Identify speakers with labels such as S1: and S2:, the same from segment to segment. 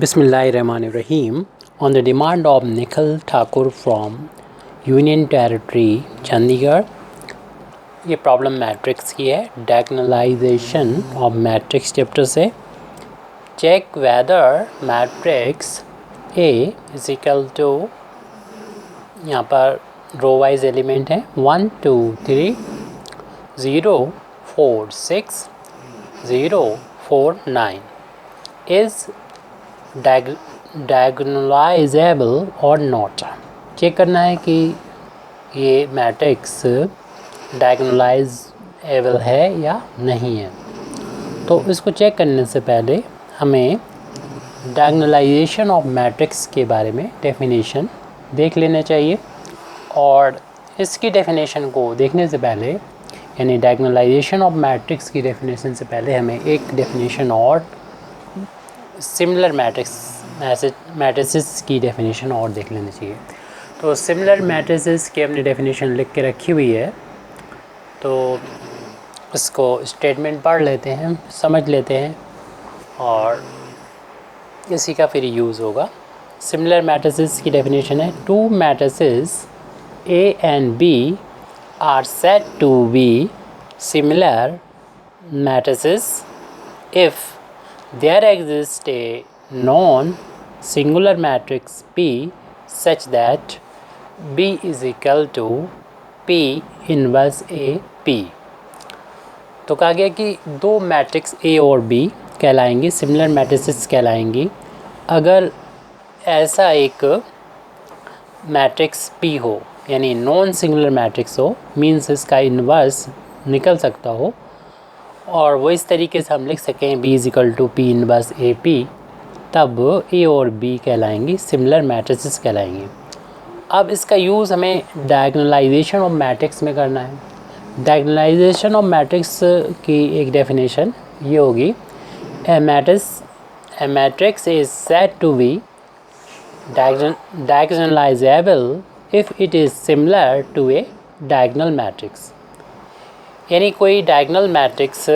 S1: Bismillahirrahmanirrahim. On the demand of Nikhil Thakur from Union Territory, Chandigarh, ये problem matrix की है, diagonalization of matrix chapter से. Check whether matrix A is equal to, यहाँ पर row wise element है 1 2 3 0 4 6 0 4 9 is diagonalisable और not. Check करना है कि ये मैट्रिक्स डायगोनलाइजेबल है या नहीं है. तो इसको चेक करने से पहले हमें डायगोनलाइजेशन ऑफ मैट्रिक्स के बारे में डेफिनेशन देख लेना चाहिए. और इसकी डेफिनेशन को देखने से पहले, यानी डायगोनलाइजेशन ऑफ मैट्रिक्स की डेफिनेशन से पहले, हमें एक डेफिनेशन और सिमिलर मैट्रिसेस की डेफिनेशन और देख लेनी चाहिए. तो सिमिलर मैट्रिसेस की हमने डेफिनेशन लिख के रखी हुई है, तो इसको स्टेटमेंट पढ़ लेते हैं, समझ लेते हैं और इसी का फिर यूज़ होगा. सिमिलर मैट्रिसेस की डेफिनेशन है, to matrices A and B are said to be similar matrices if there exists a non-singular matrix P such that B is equal to P inverse A P. तो कहा गया कि दो matrix A और B कहलाएंगी, similar matrices कहलाएंगी अगर ऐसा एक मैट्रिक्स P हो, यानी नॉन सिंगुलर मैट्रिक्स हो, मींस इसका इन्वर्स निकल सकता हो, और वो इस तरीके से हम लिख सकें B is equal to P inverse A P, तब A और B कहलाएंगी सिमिलर मैट्रिसेस कहलाएंगी. अब इसका यूज़ हमें डायगोनलाइजेशन ऑफ मैट्रिक्स में करना है. डायगोनलाइजेशन ऑफ मैट्रिक्स की एक डेफिनेशन ये होगी, a matrix is said to be diagonalizable if it is similar to a diagonal matrix. यानी कोई डायगोनल मैट्रिक्स,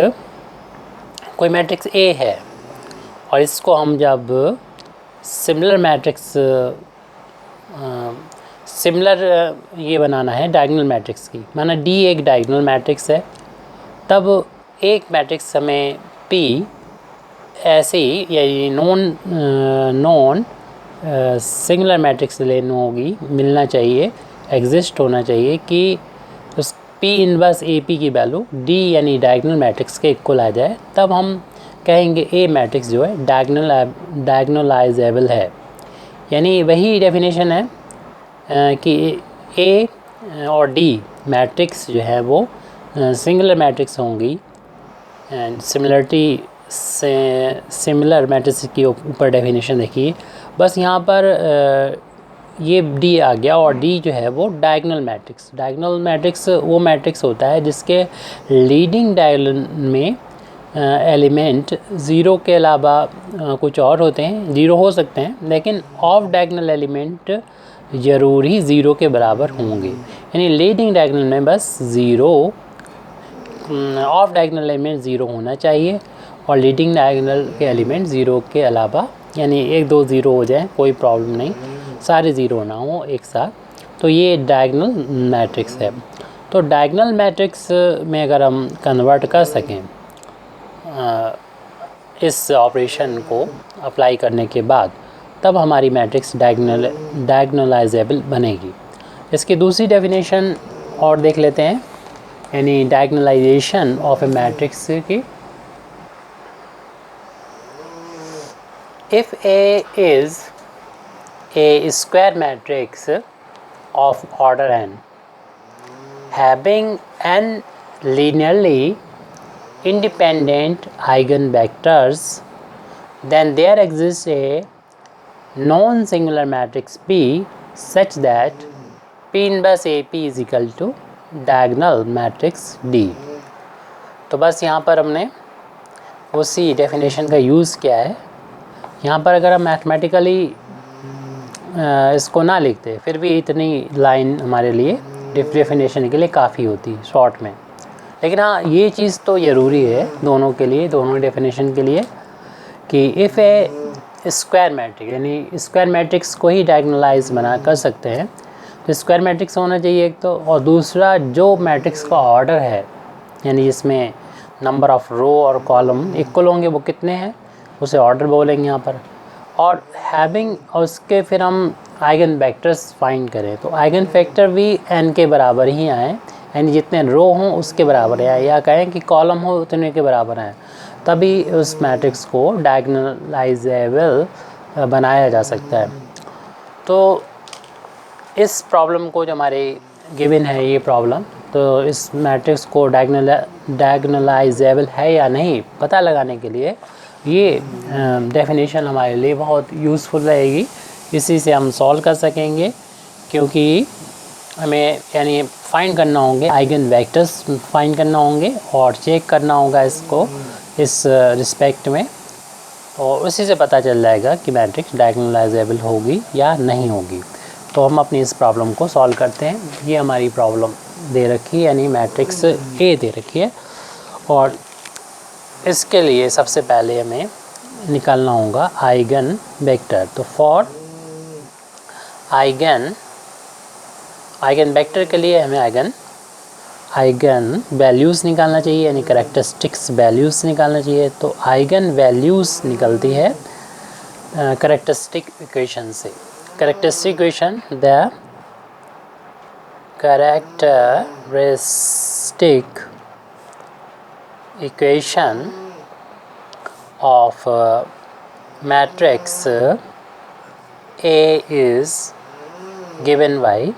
S1: कोई मैट्रिक्स A है और इसको हम जब सिमिलर मैट्रिक्स, सिमिलर ये बनाना है डायगोनल मैट्रिक्स की, माना D एक डायगोनल मैट्रिक्स है, तब एक मैट्रिक्स हमें P ऐसे ही यानी नॉन सिंगुलर मैट्रिक्स लेनी होगी, मिलना चाहिए, एग्जिस्ट होना चाहिए कि उस P इन्वर्स ए पी की वैल्यू D यानी डायगोनल मैट्रिक्स के इक्वल आ जाए, तब हम कहेंगे A मैट्रिक्स जो है डायगोनलाइजेबल है. यानी वही डेफिनेशन है कि A और D मैट्रिक्स जो है वो सिंगुलर मैट्रिक्स होंगी. एंड सिमिलर मैट्रिक्स की ऊपर डेफिनेशन देखिए, बस यहाँ पर ये D आ गया और D जो है वो डायगोनल मैट्रिक्स वो मैट्रिक्स होता है जिसके लीडिंग डायगोनल में एलिमेंट ज़ीरो के अलावा कुछ और होते हैं, ज़ीरो हो सकते हैं, लेकिन ऑफ डायगोनल एलिमेंट ज़रूरी ज़ीरो के बराबर होंगे. यानी लीडिंग डायगोनल में बस zero, of diagonal element zero होना चाहिए और लीडिंग डायगोनल के एलिमेंट ज़ीरो के अलावा, यानी एक दो ज़ीरो हो जाए कोई प्रॉब्लम नहीं, सारे ज़ीरो ना हो एक साथ, तो ये डायगोनल मैट्रिक्स है. तो डायगोनल मैट्रिक्स में अगर हम कन्वर्ट कर सकें इस ऑपरेशन को अप्लाई करने के बाद, तब हमारी मैट्रिक्स डायगोनलाइजेबल बनेगी. इसकी दूसरी डेफिनेशन और देख लेते हैं, यानी डायगोनलाइजेशन ऑफ ए मैट्रिक्स की. If A is a square matrix of order n, having n linearly independent eigenvectors, then there exists a non-singular matrix P such that P inverse AP is equal to diagonal matrix D. तो बस यहाँ पर हमने उसी definition का use किया है. यहाँ पर अगर हम मैथमेटिकली इसको ना लिखते, फिर भी इतनी लाइन हमारे लिए डेफिनेशन के लिए काफ़ी होती शॉर्ट में. लेकिन हाँ, ये चीज़ तो ज़रूरी है दोनों के लिए, दोनों डेफिनेशन के लिए, कि इफ़ ए स्क्वायर मैट्रिक्स, यानी स्क्वायर मैट्रिक्स को ही डायगोनलाइज बना कर सकते हैं। तो स्क्वायर मैट्रिक्स होना चाहिए एक तो, और दूसरा जो मैट्रिक्स का ऑर्डर है, यानी इसमें नंबर ऑफ़ रो और कॉलम इक्वल होंगे, वो कितने हैं उसे ऑर्डर बोलेंगे यहाँ पर। और हैविंग, और उसके फिर हम आइगन वेक्टर्स फाइंड करें, तो आइगन वेक्टर भी n के बराबर ही आएँ, यानी जितने रो हों उसके बराबर आए, या कहें कि कॉलम हो उतने के बराबर आए, तभी उस मैट्रिक्स को डायगोनलाइजेबल बनाया जा सकता है। तो इस प्रॉब्लम को, जो हमारे गिवन है ये प्रॉब्लम, तो इस मैट्रिक्स को डायगोनलाइजेबल है या नहीं पता लगाने के लिए ये डेफिनेशन हमारे लिए बहुत यूज़फुल रहेगी। इसी से हम सॉल्व कर सकेंगे, क्योंकि हमें यानी फाइंड करना होंगे आइगन वेक्टर्स फाइंड करना होंगे और चेक करना होगा इसको इस रिस्पेक्ट में, और उसी से पता चल जाएगा कि मैट्रिक्स डायगोनलाइजेबल होगी या नहीं होगी। तो हम अपनी इस प्रॉब्लम को सॉल्व करते हैं। ये हमारी प्रॉब्लम दे रखी है, यानी मैट्रिक्स ए दे रखी है, और इसके लिए सबसे पहले हमें निकालना होगा आइगन वेक्टर। तो फॉर आइगन वेक्टर के लिए हमें आइगन वैल्यूज़ निकालना चाहिए, यानी कैरेक्टरिस्टिक्स वैल्यूज़ निकालना चाहिए। तो आइगन वैल्यूज़ निकलती है कैरेक्टरिस्टिक इक्वेशन से। Characteristic equation, the characteristic equation of matrix A is given by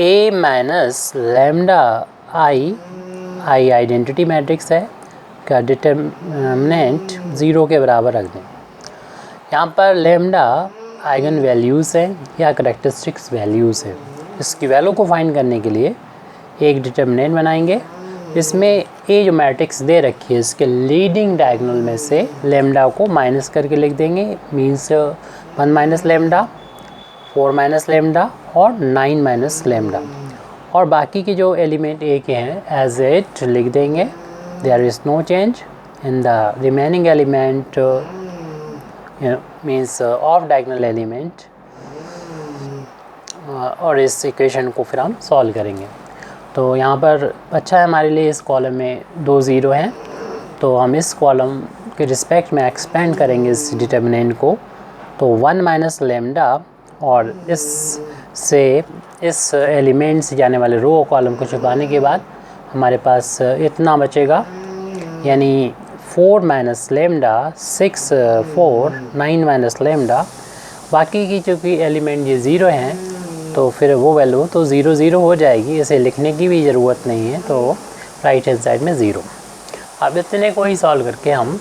S1: A minus lambda I identity matrix है, का डिटर्मिनेंट 0 के बराबर रख दें। यहाँ पर लैम्डा आइगन वैल्यूज़ हैं या कैरेक्टरिस्टिक्स वैल्यूज़ हैं। इसकी वैल्यू को फाइंड करने के लिए एक डिटर्मिनेंट बनाएंगे। इसमें ए जो मैट्रिक्स दे रखी है, इसके लीडिंग डायगोनल में से लैम्डा को माइनस करके लिख देंगे। Means 1 minus lambda, 4 minus lambda और 9 माइनस लैम्डा, और बाकी के जो एलिमेंट ए के हैं एज इट लिख देंगे। There is no change in the remaining element means of diagonal element, और इस इक्वेशन को फिर हम सॉल्व करेंगे। तो यहाँ पर अच्छा है हमारे लिए, इस कॉलम में 2 0 हैं, तो हम इस कॉलम के रिस्पेक्ट में एक्सपेंड करेंगे इस डिटर्मिनेंट को। तो 1 माइनस लैम्डा, और इस एलिमेंट से जाने वाले रो कॉलम को छुपाने के बाद हमारे पास इतना बचेगा, यानी 4 माइनस लैम्डा 6 4 9 माइनस लैम्डा। बाकी की चूँकि एलिमेंट ये 0 हैं, तो फिर वो वैल्यू तो 0 0 हो जाएगी, इसे लिखने की भी ज़रूरत नहीं है। तो राइट हैंड साइड में 0। अब इतने को ही सॉल्व करके हम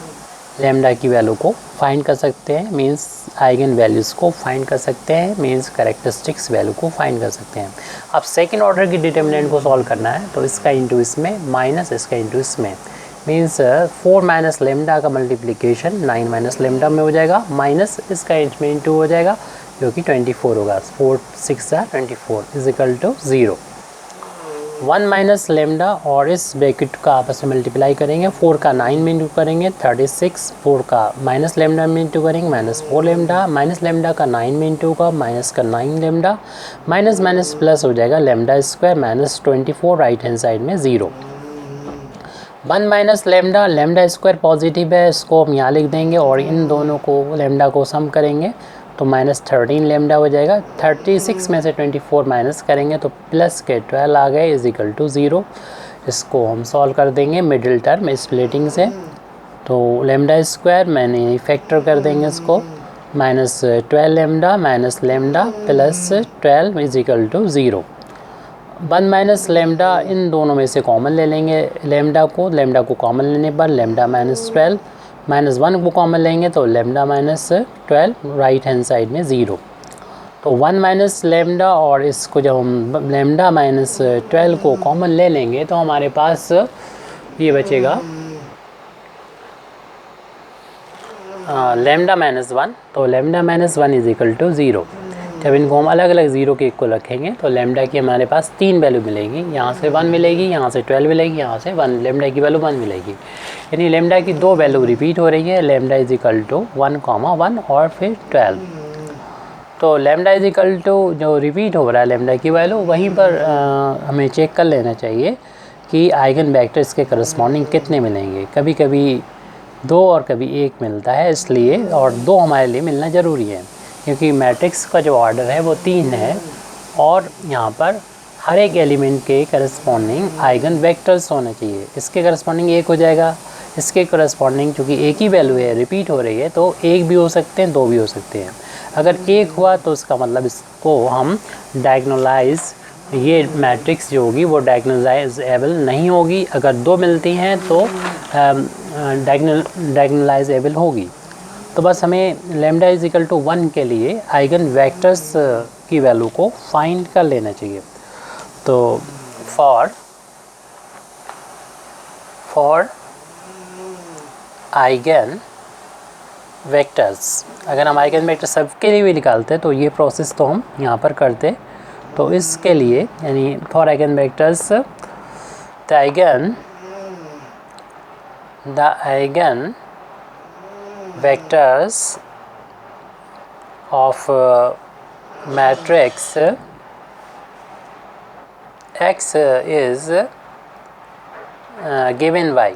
S1: लैम्डा की वैल्यू को फाइंड कर सकते हैं, मींस आइगन वैल्यूज़ को फाइंड कर सकते हैं, मींस कैरेक्टरिस्टिक्स वैल्यू को फाइंड कर सकते हैं। अब सेकंड ऑर्डर की डिटर्मिनेंट को सॉल्व करना है, तो इसका इंटू इसमें माइनस इसका इंटू इसमें, मींस 4 माइनस लैम्डा का मल्टीप्लिकेशन 9 माइनस लैम्डा में हो जाएगा, माइनस इसका इसमें इंटू हो जाएगा, जो कि 24 होगा। 4 6 24 is equal to 0। 1 minus lambda और इस ब्रैकेट का आपस में मल्टीप्लाई करेंगे। 4 का 9 में इंटू करेंगे 36, 4 का माइनस लैम्डा में इंटू करेंगे -4 लैम्डा, माइनस लैम्डा का 9 में इंटू का माइनस का 9 लैम्डा, माइनस माइनस प्लस हो जाएगा lambda square minus 24, right hand side में 0। 1 minus lambda, lambda square positive है, इसको हम यहाँ लिख देंगे, और इन दोनों को लैम्डा को सम करेंगे तो -13 लैम्डा हो जाएगा। 36 में से 24 माइनस करेंगे तो प्लस के 12 आ गए इज इक्वल टू 0। इसको हम सॉल्व कर देंगे मिडिल टर्म स्प्लिटिंग से। तो लैम्डा स्क्वायर मैंने फैक्टर कर देंगे इसको, -12 lambda minus lambda plus 12 is equal to 0। 1 minus lambda, इन दोनों में से कॉमन ले लेंगे लैम्डा को कॉमन लेने पर लैम्डा -12, -1 को कॉमन लेंगे तो लैम्डा -12, राइट हैंड साइड में 0। तो 1 माइनस लैम्डा, और इसको जब हम लैम्डा -12 को कॉमन ले लेंगे तो हमारे पास ये बचेगा लैम्डा -1, तो लैम्डा -1 इज इक्वल टू 0। जब इनको हम अलग अलग 0 के इक्वल रखेंगे तो लैम्डा की हमारे पास 3 वैल्यू मिलेगी, यहाँ से 1 मिलेगी, यहाँ से 12 मिलेगी, यहाँ से 1, लैम्डा की वैल्यू 1 मिलेगी। यानी लेमडा की दो वैल्यू रिपीट हो रही है, लेमडा इज इक्वल टू 1,1 और फिर 12। तो लेमडा इज इक्वल टू जो रिपीट हो रहा है लेमडा की वैल्यू, वहीं पर हमें चेक कर लेना चाहिए कि आइगन वेक्टर्स के करस्पॉन्डिंग कितने मिलेंगे। कभी कभी 2 और कभी 1 मिलता है, इसलिए और 2 हमारे लिए मिलना ज़रूरी है, क्योंकि मैट्रिक्स का जो ऑर्डर है वो 3 है और यहाँ पर हर एक एलिमेंट के करस्पॉन्डिंग आइगन वेक्टर्स होने चाहिए। इसके करस्पॉन्डिंग 1 हो जाएगा, इसके करस्पॉन्डिंग चूँकि एक ही वैल्यू है, रिपीट हो रही है, तो 1 भी हो सकते हैं, 2 भी हो सकते हैं। अगर 1 हुआ तो इसका मतलब इसको हम डायगोनलाइज, ये मैट्रिक्स जो होगी वो डायगोनलाइजेबल नहीं होगी। अगर 2 मिलती हैं तो डायगोनलाइजेबल होगी। तो बस हमें लेमडा इज इक्वल टू 1 के लिए आइगन वेक्टर्स की वैल्यू को फाइंड कर लेना चाहिए। तो फॉर आइगन वेक्टर्स, अगर हम आइगन वेक्टर सबके लिए भी निकालते हैं तो ये प्रोसेस तो हम यहाँ पर करते। तो इसके लिए यानी for eigen vectors the eigen vectors of matrix X is given by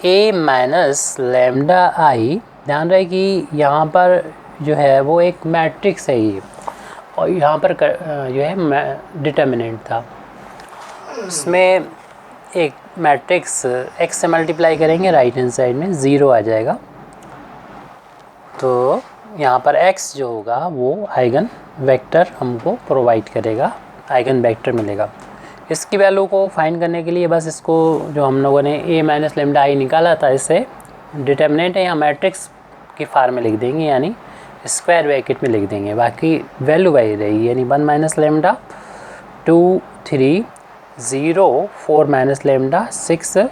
S1: A minus lambda I. ध्यान रहे कि यहाँ पर जो है वो एक मैट्रिक्स है ये, और यहाँ पर जो है डिटर्मिनेंट था, उसमें एक मैट्रिक्स X से मल्टीप्लाई करेंगे, राइट हैंड साइड में 0 आ जाएगा। तो यहाँ पर X जो होगा वो आइगन वेक्टर हमको प्रोवाइड करेगा, आइगन वेक्टर मिलेगा। इसकी वैल्यू को फाइंड करने के लिए बस इसको जो हम लोगों ने A माइनस लेमडा आई निकाला था, इसे डिटर्मिनेंट है या मैट्रिक्स की फार्म में लिख देंगे, यानी स्क्वायर ब्रैकेट में लिख देंगे, बाकी वैल्यू वही रहेगी, यानी 1 minus lambda 2 3 0 4 minus lambda 6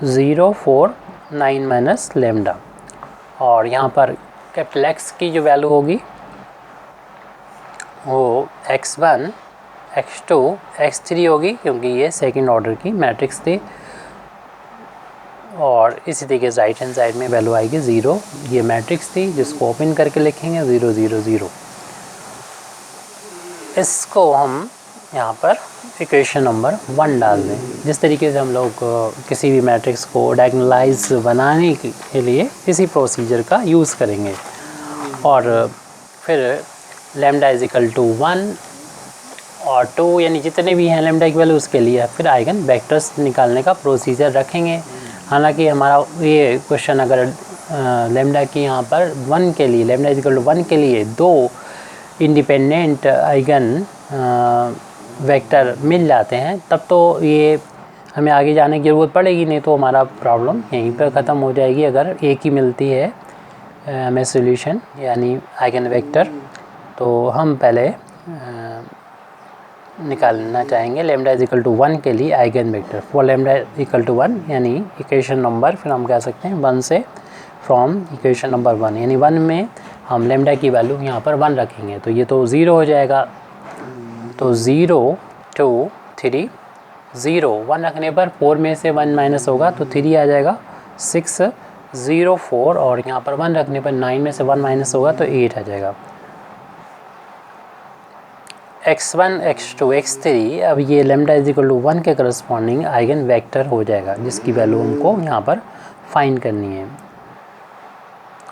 S1: 0 4 9 minus lambda. और यहाँ पर कैपिटल X की जो वैल्यू होगी वो x1 x2 x3 होगी, क्योंकि ये सेकंड ऑर्डर की मैट्रिक्स थी। और इसी तरीके से राइट हैंड साइड में वैल्यू आएगी 0, ये मैट्रिक्स थी जिसको ओपन करके लिखेंगे 0 0 0। इसको हम यहाँ पर इक्वेशन नंबर 1 डाल दें। जिस तरीके से हम लोग किसी भी मैट्रिक्स को डायगोनलाइज बनाने के लिए इसी प्रोसीजर का यूज़ करेंगे। और फिर लेमडा इज इक्वल टू 1 और 2, यानी जितने भी हैं लेमडा की वैल्यू उसके लिए फिर आइगन वेक्टर्स निकालने का प्रोसीजर रखेंगे। हालांकि हमारा ये क्वेश्चन अगर लेमडा की यहाँ पर 1 के लिए, लेमडा इज इक्वल टू 1 के लिए 2 इंडिपेंडेंट आइगन वेक्टर मिल जाते हैं, तब तो ये हमें आगे जाने की ज़रूरत पड़ेगी, नहीं तो हमारा प्रॉब्लम यहीं पर ख़त्म हो जाएगी। अगर एक ही मिलती है हमें सॉल्यूशन यानी आइगन वेक्टर, तो हम पहले निकालना चाहेंगे लेमडा इज इक्वल टू 1 के लिए eigen vector. For lambda equal to 1 यानी इक्वेशन नंबर, फिर हम कह सकते हैं 1 से फ्रॉम इक्वेशन नंबर 1, यानी 1 में हम लेमडा की वैल्यू यहाँ पर 1 रखेंगे, तो ये तो 0 हो जाएगा। तो 0 2 3 0 1 रखने पर 4 में से 1 माइनस होगा तो 3 आ जाएगा, 6 0 4, और यहाँ पर 1 रखने पर 9 में से 1 माइनस होगा तो 8 आ जाएगा। x1 x2 x3, अब ये लेमडा इज इक्वल टू 1 के करस्पॉन्डिंग आइगन वेक्टर हो जाएगा, जिसकी वैल्यू हमको यहाँ पर फाइंड करनी है।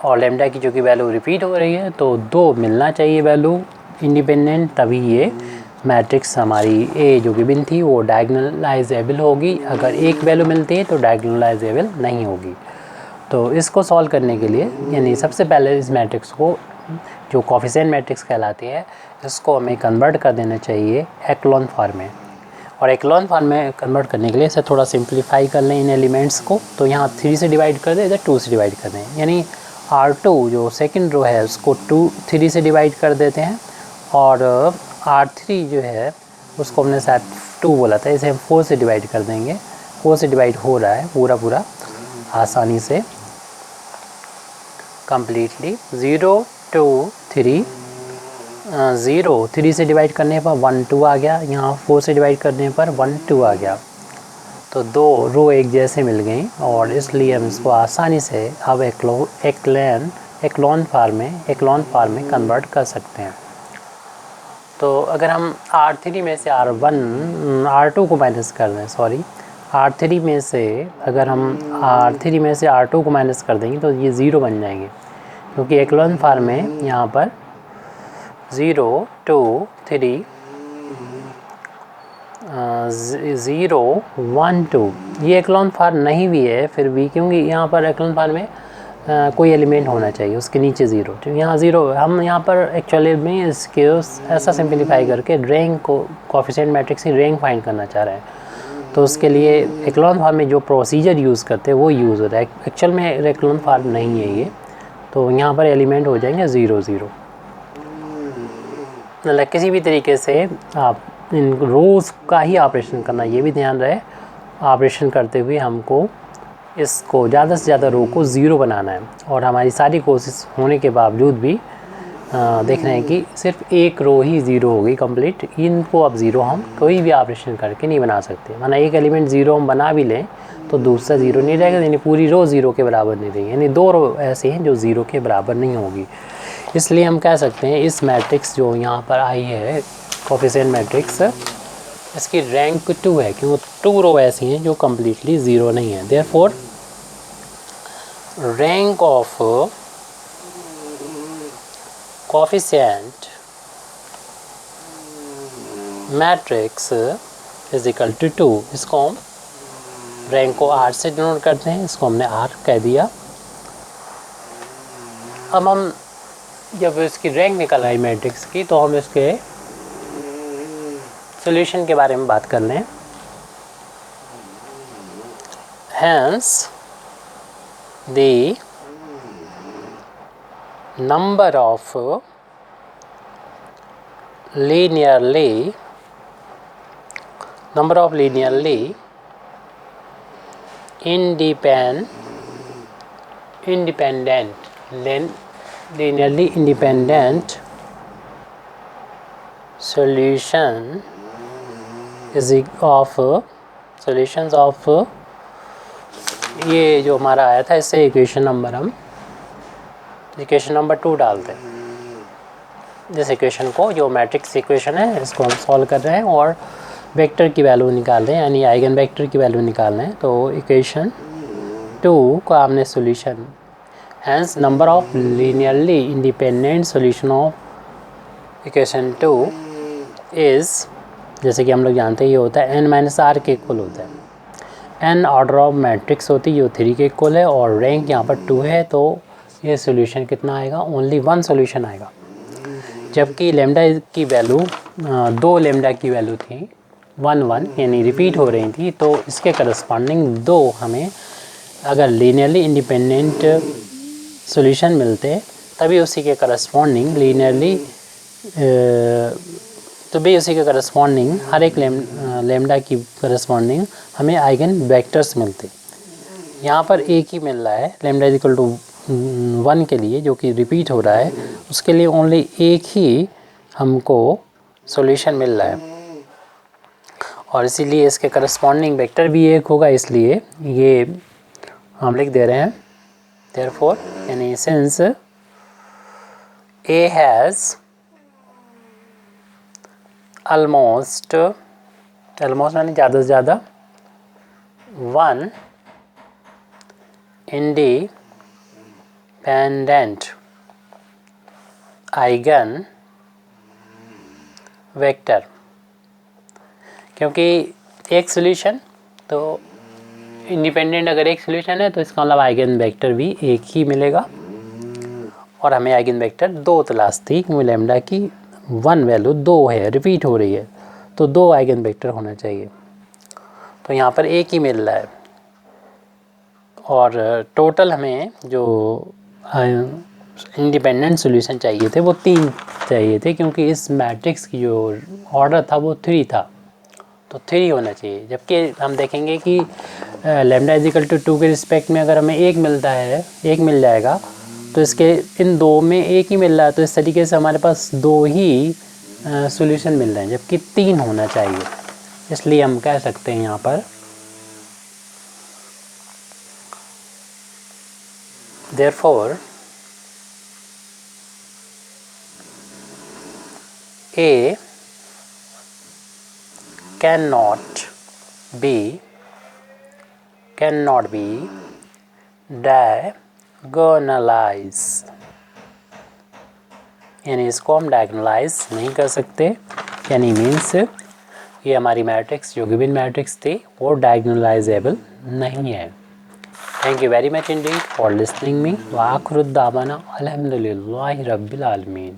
S1: और लेमडा की जो कि वैल्यू रिपीट हो रही है, तो 2 मिलना चाहिए वैल्यू इंडिपेंडेंट, तभी ये मैट्रिक्स हमारी A जो गिवन थी वो डायगोनलाइजेबल होगी। अगर एक वैल्यू मिलती है तो डायगोनलाइजेबल नहीं होगी। तो इसको सॉल्व करने के लिए, यानी सबसे पहले इस मैट्रिक्स को, जो कोफिशिएंट मैट्रिक्स कहलाती है, इसको हमें कन्वर्ट कर देना चाहिए एक्लोन फॉर्म में। और एक्लोन फॉर्म में कन्वर्ट करने के लिए इसे थोड़ा सिंप्लीफाई कर लें इन एलिमेंट्स को, तो यहाँ 3 से डिवाइड कर दें, इधर 2 से डिवाइड कर दें, यानी R2 जो सेकंड रो है उसको 3 से डिवाइड कर देते हैं, और R3 जो है उसको हमने शायद 2 बोला था, इसे हम 4 से डिवाइड कर देंगे। 4 से डिवाइड हो रहा है पूरा आसानी से कम्प्लीटली। 0 2 3 0 3 से डिवाइड करने पर 1 2 आ गया, यहाँ 4 से डिवाइड करने पर 1 2 आ गया। तो दो रो एक जैसे मिल गई और इसलिए हम इसको आसानी से अब एक्लोन फार्म में कन्वर्ट कर सकते हैं। तो अगर हम R3 में से R2 को माइनस कर दें, R3 में से अगर हम R3 में से R2 को माइनस कर देंगे तो ये 0 बन जाएंगे, क्योंकि एक्लोन फार्म में यहाँ पर 0 2 3 0 1 2 ये एक्लोन फार्म नहीं भी है फिर भी, क्योंकि यहाँ पर एक्लोन फार्म में कोई एलिमेंट होना चाहिए उसके नीचे 0, तो यहाँ 0 हम यहाँ पर एक्चुअली में इसके ऐसा सिंपलीफाई करके रैंक को कोएफिशिएंट मैट्रिक्स की रैंक फाइंड करना चाह रहे हैं। तो उसके लिए एक्लोन फार्म में जो प्रोसीजर यूज़ करते हैं वो यूज़ होता है, एक्चुअल में एक्लोन फार्म नहीं है ये। तो यहाँ पर एलिमेंट हो जाएंगे 0 0। मतलब किसी भी तरीके से आप इन रोज़ का ही ऑपरेशन करना, ये भी ध्यान रहे ऑपरेशन करते हुए हमको इसको ज़्यादा से ज़्यादा रो को 0 बनाना है। और हमारी सारी कोशिश होने के बावजूद भी देख रहे हैं कि सिर्फ एक रो ही 0 होगी कंप्लीट। इनको अब 0 हम कोई भी ऑपरेशन करके नहीं बना सकते, माना एक एलिमेंट 0 हम बना भी लें तो दूसरा 0 नहीं रहेगा, यानी पूरी रो 0 के बराबर नहीं रहेगी, यानी दो रो ऐसे हैं जो 0 के बराबर नहीं होगी। इसलिए हम कह सकते हैं इस मैट्रिक्स जो यहाँ पर आई है कोएफिशिएंट मैट्रिक्स, इसकी रैंक 2 है, क्योंकि 2 रो ऐसी हैं जो कम्प्लीटली 0 नहीं है। Therefore rank of coefficient matrix is equal to 2। इसको हम रैंक को R से डिनोट करते हैं, इसको हमने R कह दिया। अब हम जब इसकी रैंक निकल आई मैट्रिक्स की तो हम इसके सॉल्यूशन के बारे में बात कर लें। Hence the number of linearly independent solution is solutions of ये जो हमारा आया था इससे इक्वेशन नंबर 2 डालते हैं। जिस इक्वेशन को जो मैट्रिक्स इक्वेशन है इसको हम सॉल्व कर रहे हैं और वेक्टर की वैल्यू निकाल रहे हैं, यानी आइगन वेक्टर की वैल्यू निकाल रहे हैं। तो इक्वेशन 2 का हमने solution, hence number of linearly independent solution of equation 2 is, जैसे कि हम लोग जानते हैं ये होता है n-r के इक्वल होता है। n ऑर्डर ऑफ मैट्रिक्स होती है जो 3 के इक्वल है और रैंक यहाँ पर 2 है, तो ये सॉल्यूशन कितना आएगा, ओनली 1 सॉल्यूशन आएगा। जबकि लेमडा की वैल्यू 2 लेमडा की वैल्यू थी 1 1, यानी रिपीट हो रही थी, तो इसके करस्पॉन्डिंग 2 हमें अगर लीनियरली इंडिपेंडेंट सॉल्यूशन मिलते तभी उसी के करस्पॉन्डिंग हर एक लेमडा की करस्पॉन्डिंग हमें आइगन वेक्टर्स मिलते। यहाँ पर एक ही मिल रहा है लेमडा इज इक्वल टू 1 के लिए, जो कि रिपीट हो रहा है, उसके लिए ओनली एक ही हमको सॉल्यूशन मिल रहा है और इसीलिए इसके करस्पॉन्डिंग वेक्टर भी एक होगा, इसलिए ये हम लिख दे रहे हैं। देयरफॉर यानी सिंस A has almost यानी ज़्यादा से ज़्यादा 1 independent आइगन वेक्टर, क्योंकि एक सॉल्यूशन तो इंडिपेंडेंट अगर एक सॉल्यूशन है तो इसका मतलब आइगन वेक्टर भी एक ही मिलेगा और हमें आइगन वेक्टर 2 तलाश थी, क्योंकि लेमडा की 1 वैल्यू 2 है, रिपीट हो रही है, तो 2 आइगन वेक्टर होना चाहिए। तो यहाँ पर एक ही मिल रहा है और टोटल हमें जो इंडिपेंडेंट सॉल्यूशन चाहिए थे वो 3 चाहिए थे, क्योंकि इस मैट्रिक्स की जो ऑर्डर था वो 3 था, तो 3 होना चाहिए। जबकि हम देखेंगे कि लेमडा इज इक्वल टू 2 के रिस्पेक्ट में अगर हमें एक मिल जाएगा तो इसके इन 2 में एक ही मिल रहा है, तो इस तरीके से हमारे पास 2 ही सॉल्यूशन मिल रहे हैं, जबकि 3 होना चाहिए। इसलिए हम कह सकते हैं यहाँ पर Therefore, A cannot be diagonalized, यानी इसको हम डायगोनलाइज नहीं कर सकते, यानी मीन्स ये हमारी मैट्रिक्स जो गिवन मैट्रिक्स थी वो डायगोनलाइजेबल नहीं है। Thank you very much Indeed for listening me. व आखिर दावाना अल्हम्दुलिल्लाहि रब्बिल आलमीन।